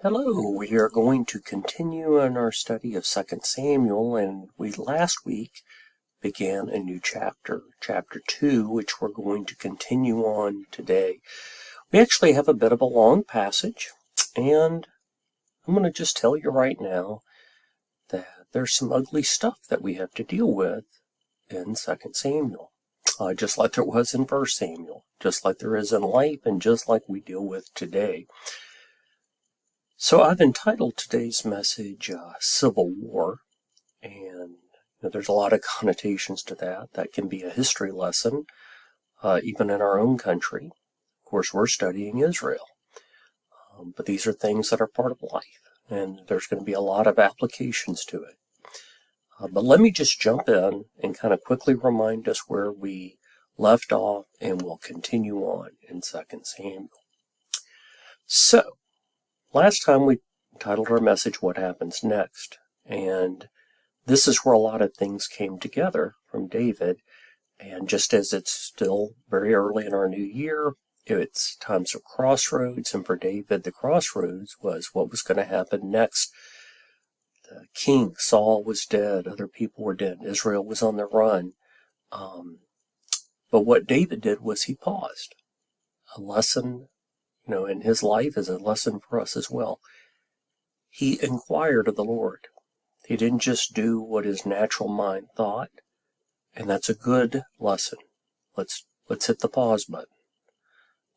Hello, we are going to continue in our study of 2 Samuel, and we last week began a new chapter, chapter 2, which we're going to continue on today. We actually have a bit of a long passage, and I'm going to just tell you right now that there's some ugly stuff that we have to deal with in 2 Samuel, just like there was in 1 Samuel, just like there is in life, and just like we deal with today. So I've entitled today's message Civil War, and there's a lot of connotations to that. That can be a history lesson, even in our own country. Of course, we're studying Israel, but these are things that are part of life, and there's going to be a lot of applications to it. But let me just jump in and kind of quickly remind us where we left off, and we'll continue on in 2 Samuel. So, last time we titled our message, What Happens Next? And this is where a lot of things came together from David. And just as it's still very early in our new year, it's times of crossroads. And for David, the crossroads was what was going to happen next. The king, Saul, was dead. Other people were dead. Israel was on the run. But what David did was he paused. A lesson in his life is a lesson for us as well. He inquired of the Lord. He didn't just do what his natural mind thought, and that's a good lesson. Let's hit the pause button.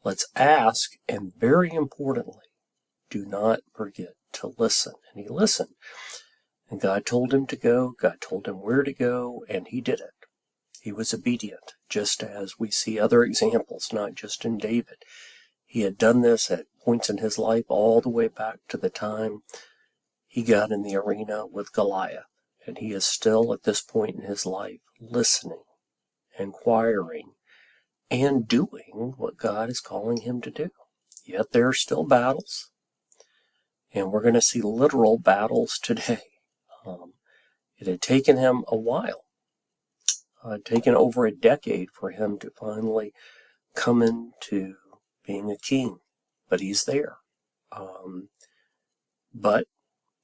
Let's ask, and very importantly, do not forget to listen. And he listened. And God told him to go, God told him where to go, and he did it. He was obedient, just as we see other examples, not just in David. He had done this at points in his life all the way back to the time he got in the arena with Goliath. And he is still at this point in his life listening, inquiring, and doing what God is calling him to do. Yet there are still battles. And we're going to see literal battles today. It had taken him a while. Taken over a decade for him to finally come into being a king, but he's there. But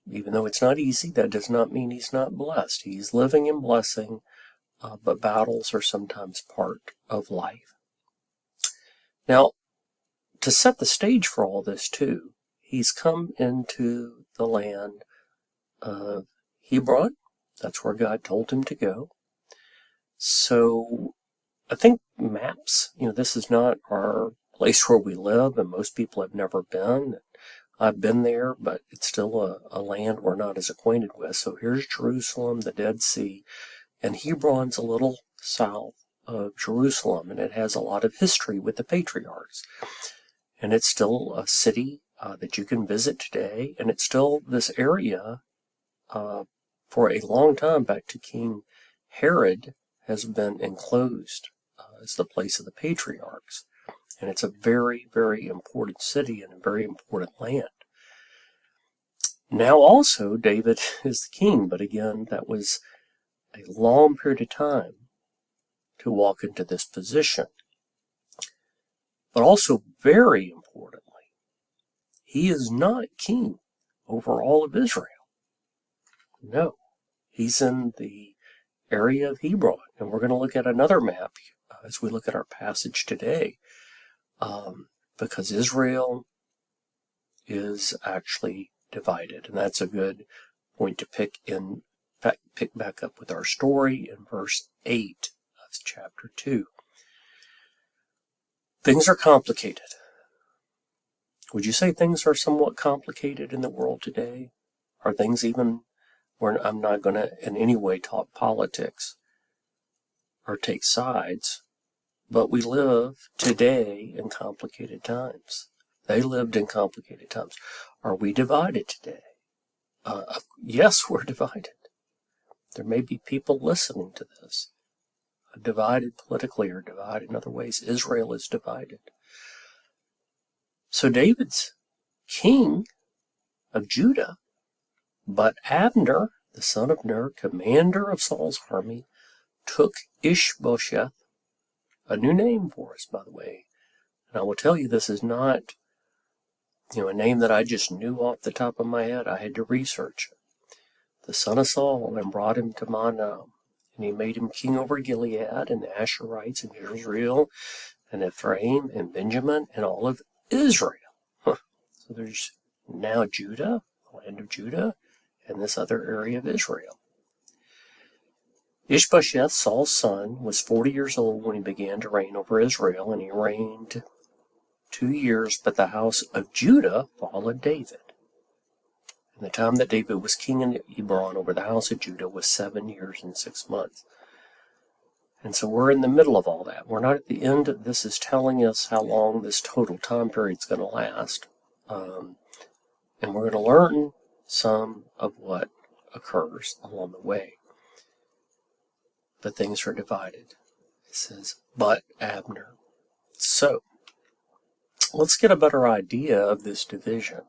even though it's not easy, that does not mean he's not blessed. He's living in blessing, but battles are sometimes part of life. Now, to set the stage for all this too, he's come into the land of Hebron. That's where God told him to go. So I think maps, this is not our place where we live, and most people have never been. I've been there, but it's still a land we're not as acquainted with. So here's Jerusalem, the Dead Sea, and Hebron's a little south of Jerusalem, and it has a lot of history with the patriarchs. And it's still a city that you can visit today, and it's still this area for a long time, back to King Herod, has been enclosed as the place of the patriarchs. And it's a very, very important city and a very important land. Now also, David is the king, but again, that was a long period of time to walk into this position. But also, very importantly, he is not king over all of Israel. No, he's in the area of Hebron. And we're going to look at another map as we look at our passage today. Because Israel is actually divided. And that's a good point to pick back up with our story in verse 8 of chapter 2. Things are complicated. Would you say things are somewhat complicated in the world today? Are things even where I'm not going to in any way talk politics or take sides, but we live today in complicated times. They lived in complicated times. Are we divided today? Yes, we're divided. There may be people listening to this, divided politically or divided in other ways. Israel is divided. So David's king of Judah, but Abner, the son of Ner, commander of Saul's army, took Ishbosheth, a new name for us, by the way. And I will tell you, this is not a name that I just knew off the top of my head. I had to research it. The son of Saul, and brought him to Mahanaim. And he made him king over Gilead, and the Asherites, and Israel, and Ephraim, and Benjamin, and all of Israel. So there's now Judah, the land of Judah, and this other area of Israel. Ishbosheth, Saul's son, was 40 years old when he began to reign over Israel, and he reigned 2 years, but the house of Judah followed David. And the time that David was king in Hebron over the house of Judah was 7 years and 6 months. And so we're in the middle of all that. We're not at the end. This is telling us how long this total time period is going to last. And we're going to learn some of what occurs along the way. But things are divided. It says, but Abner. So, let's get a better idea of this division.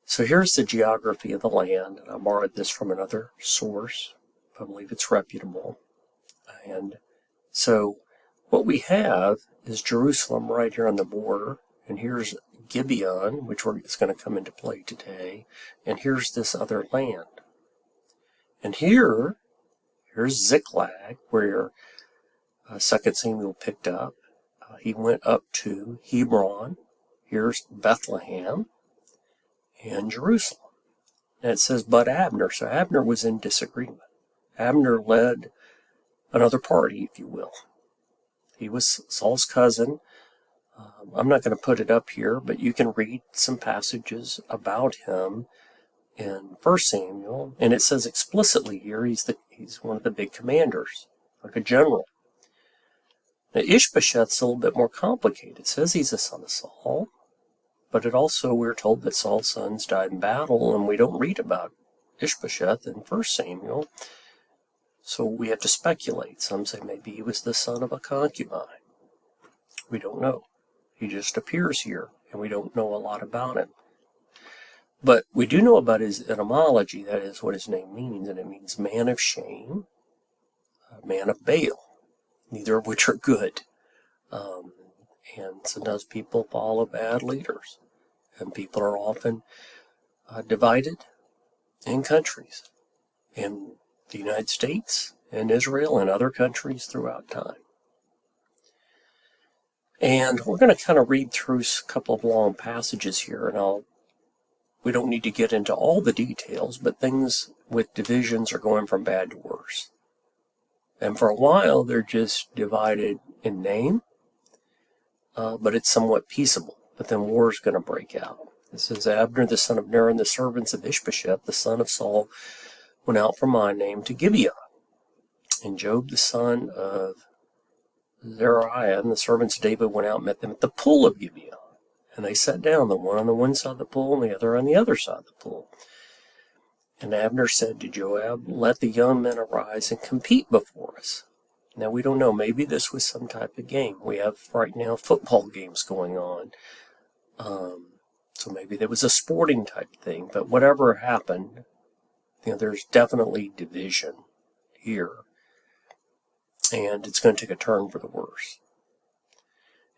So here's the geography of the land, and I borrowed this from another source. I believe it's reputable. And so what we have is Jerusalem right here on the border, and here's Gibeon, which is going to come into play today, and here's this other land. And here's Ziklag, where 2 Samuel picked up. He went up to Hebron. Here's Bethlehem and Jerusalem. And it says, but Abner. So Abner was in disagreement. Abner led another party, if you will. He was Saul's cousin. I'm not going to put it up here, but you can read some passages about him in 1 Samuel, and it says explicitly here he's one of the big commanders, like a general. Now Ishbosheth's a little bit more complicated. It says he's a son of Saul, but it also, we're told that Saul's sons died in battle, and we don't read about Ishbosheth in 1 Samuel, so we have to speculate. Some say maybe he was the son of a concubine. We don't know. He just appears here, and we don't know a lot about him. But we do know about his etymology, that is what his name means, and it means man of shame, man of Baal, neither of which are good. And sometimes people follow bad leaders, and people are often divided in countries, in the United States, and Israel, and other countries throughout time. And we're going to kind of read through a couple of long passages here, and we don't need to get into all the details, but things with divisions are going from bad to worse. And for a while, they're just divided in name, but it's somewhat peaceable. But then war is going to break out. It says, Abner, the son of Ner, and the servants of Ishbosheth, the son of Saul, went out from Mahanaim to Gibeon. And Joab, the son of Zeruiah, and the servants of David went out and met them at the pool of Gibeon. And they sat down, the one on the one side of the pool and the other on the other side of the pool. And Abner said to Joab, let the young men arise and compete before us. Now we don't know, maybe this was some type of game. We have right now football games going on. So maybe there was a sporting type thing, but whatever happened, there's definitely division here. And it's going to take a turn for the worse.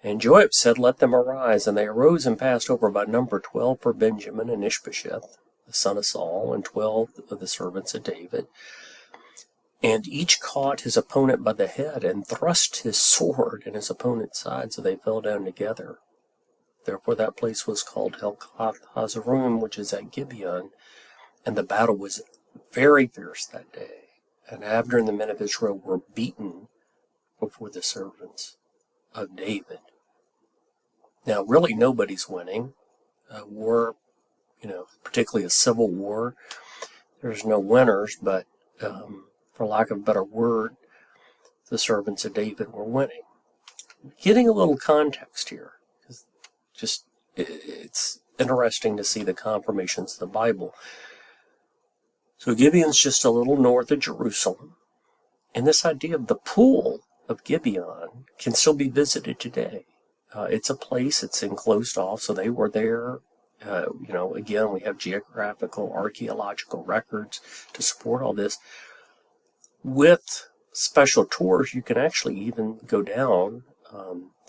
And Joab said, let them arise. And they arose and passed over by number 12 for Benjamin and Ishbosheth, the son of Saul, and 12 of the servants of David. And each caught his opponent by the head and thrust his sword in his opponent's side, so they fell down together. Therefore that place was called Helkath Hazarim, which is at Gibeon. And the battle was very fierce that day. And Abner and the men of Israel were beaten before the servants of David. Now, really, nobody's winning. War, particularly a civil war, there's no winners, but for lack of a better word, the servants of David were winning. Getting a little context here, it's interesting to see the confirmations of the Bible. So Gibeon's just a little north of Jerusalem, and this idea of the pool of Gibeon can still be visited today. It's a place, it's enclosed off, so they were there. Again, we have geographical, archaeological records to support all this. With special tours, you can actually even go down.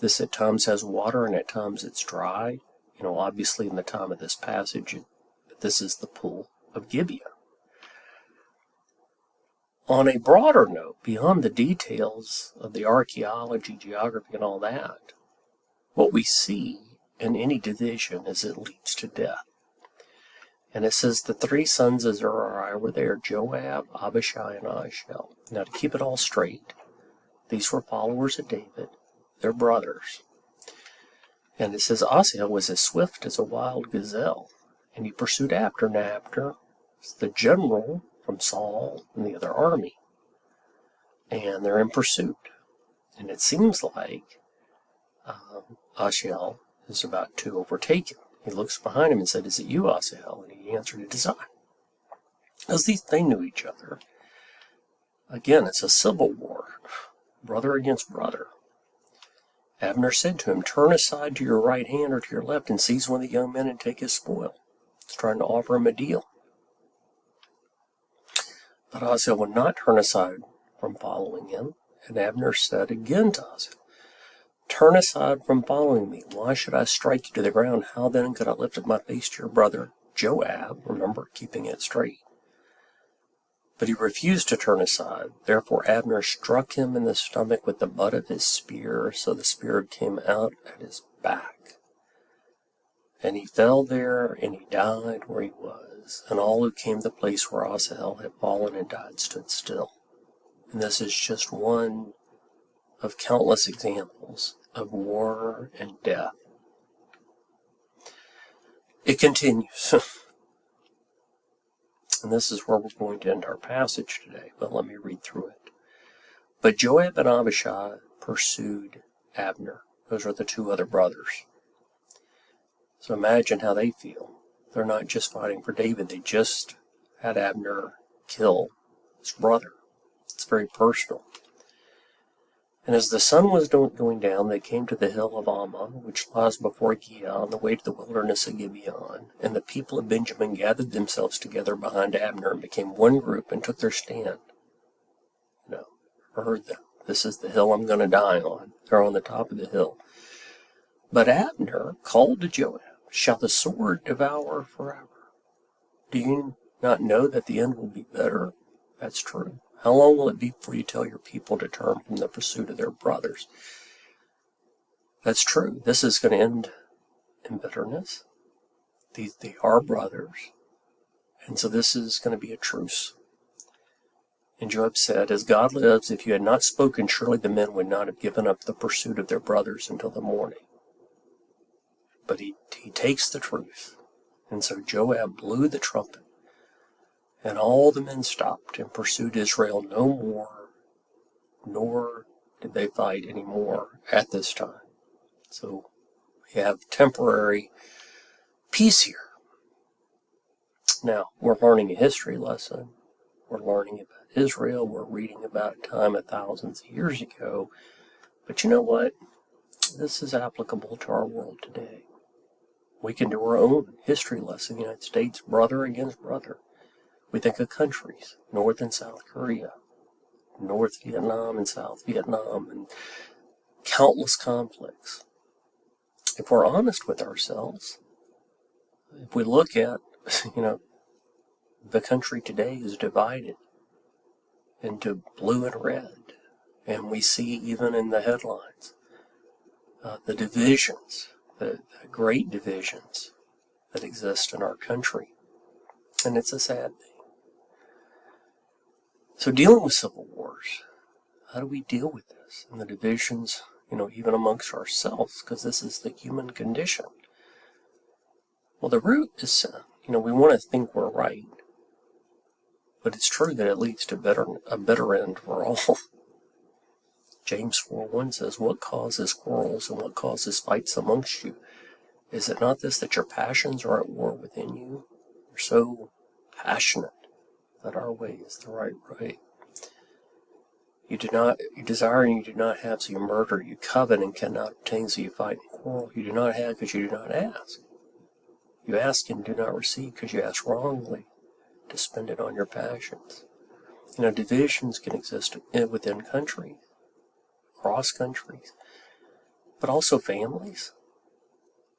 This at times has water and at times it's dry. obviously in the time of this passage, this is the pool of Gibeon. On a broader note, beyond the details of the archaeology, geography, and all that, what we see in any division is it leads to death. And it says the three sons of Zeruiah were there, Joab, Abishai, and Asahel. Now, to keep it all straight, these were followers of David, their brothers. And it says Asahel was as swift as a wild gazelle, and he pursued after, and Abner, the general from Saul and the other army. And they're in pursuit. And it seems like Asahel is about to overtake him. He looks behind him and said, "Is it you, Asahel?" And he answered, "It is I." As they knew each other. Again, it's a civil war, brother against brother. Abner said to him, "Turn aside to your right hand or to your left and seize one of the young men and take his spoil." He's trying to offer him a deal. But Asahel would not turn aside from following him. And Abner said again to Asahel, "Turn aside from following me. Why should I strike you to the ground? How then could I lift up my face to your brother Joab?" Remember, keeping it straight. But he refused to turn aside. Therefore Abner struck him in the stomach with the butt of his spear, so the spear came out at his back. And he fell there, and he died where he was. And all who came to the place where Asahel had fallen and died stood still. And this is just one of countless examples of war and death. It continues. And this is where we're going to end our passage today, but let me read through it. But Joab and Abishai pursued Abner. Those are the two other brothers. So imagine how they feel. They're not just fighting for David. They just had Abner kill his brother. It's very personal. And as the sun was going down, they came to the hill of Ammah, which lies before Giah, on the way to the wilderness of Gibeon. And the people of Benjamin gathered themselves together behind Abner and became one group and took their stand. I heard them. This is the hill I'm going to die on. They're on the top of the hill. But Abner called to Joab, "Shall the sword devour forever? Do you not know that the end will be better?" That's true. How long will it be before you tell your people to turn from the pursuit of their brothers? That's true. This is going to end in bitterness. They are brothers. And so this is going to be a truce. And Joab said, "As God lives, if you had not spoken, surely the men would not have given up the pursuit of their brothers until the morning." But he takes the truth. And so Joab blew the trumpet. And all the men stopped and pursued Israel no more, nor did they fight anymore at this time. So we have temporary peace here. Now, we're learning a history lesson. We're learning about Israel. We're reading about a time of thousands of years ago. But you know what? This is applicable to our world today. We can do our own history lesson. The United States, brother against brother. We think of countries, North and South Korea, North Vietnam and South Vietnam, and countless conflicts. If we're honest with ourselves, if we look at, the country today is divided into blue and red, and we see even in the headlines the divisions, the great divisions that exist in our country, and it's a sad thing. So dealing with civil wars, how do we deal with this? And the divisions, even amongst ourselves, because this is the human condition. Well, the root is sin. We want to think we're right. But it's true that it leads to a bitter end for all. James 4:1 says, "What causes quarrels and what causes fights amongst you? Is it not this, that your passions are at war within you? You're so passionate that our way is the right way. You desire and you do not have, so you murder. You covet and cannot obtain, so you fight and quarrel. You do not have because you do not ask. You ask and do not receive because you ask wrongly, to spend it on your passions." Divisions can exist within countries, across countries, but also families.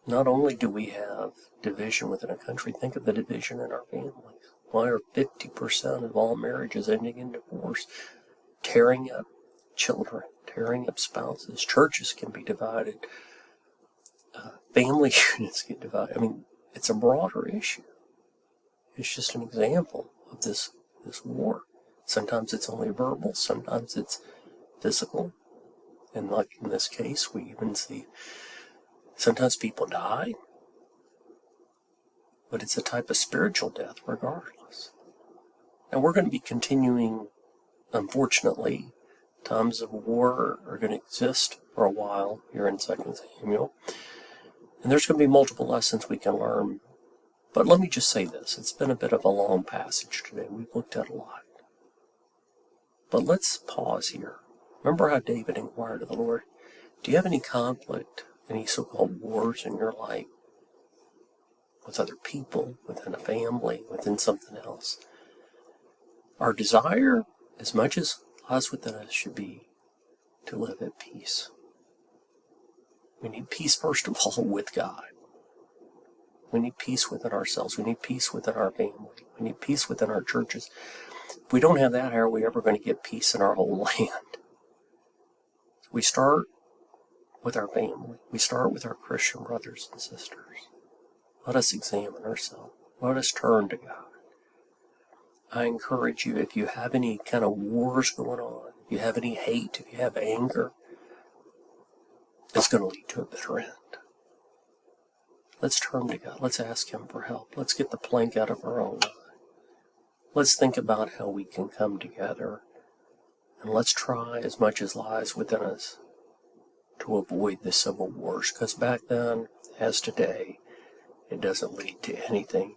Not only do we have division within a country, think of the division in our families. Why are 50% of all marriages ending in divorce? Tearing up children, tearing up spouses. Churches can be divided. Family units get divided. I mean, it's a broader issue. It's just an example of this war. Sometimes it's only verbal, sometimes it's physical. And like in this case, we even see sometimes people die, but it's a type of spiritual death regardless. And we're going to be continuing, unfortunately, times of war are going to exist for a while here in 2 Samuel. And there's going to be multiple lessons we can learn. But let me just say this. It's been a bit of a long passage today. We've looked at a lot. But let's pause here. Remember how David inquired of the Lord, do you have any conflict, any so-called wars in your life with other people, within a family, within something else? Our desire, as much as lies within us, should be to live at peace. We need peace, first of all, with God. We need peace within ourselves. We need peace within our family. We need peace within our churches. If we don't have that, how are we ever going to get peace in our whole land? We start with our family. We start with our Christian brothers and sisters. Let us examine ourselves. Let us turn to God. I encourage you, if you have any kind of wars going on, if you have any hate, if you have anger, it's going to lead to a bitter end. Let's turn to God. Let's ask Him for help. Let's get the plank out of our own eye. Let's think about how we can come together. And let's try, as much as lies within us, to avoid the civil wars. Because back then, as today, it doesn't lead to anything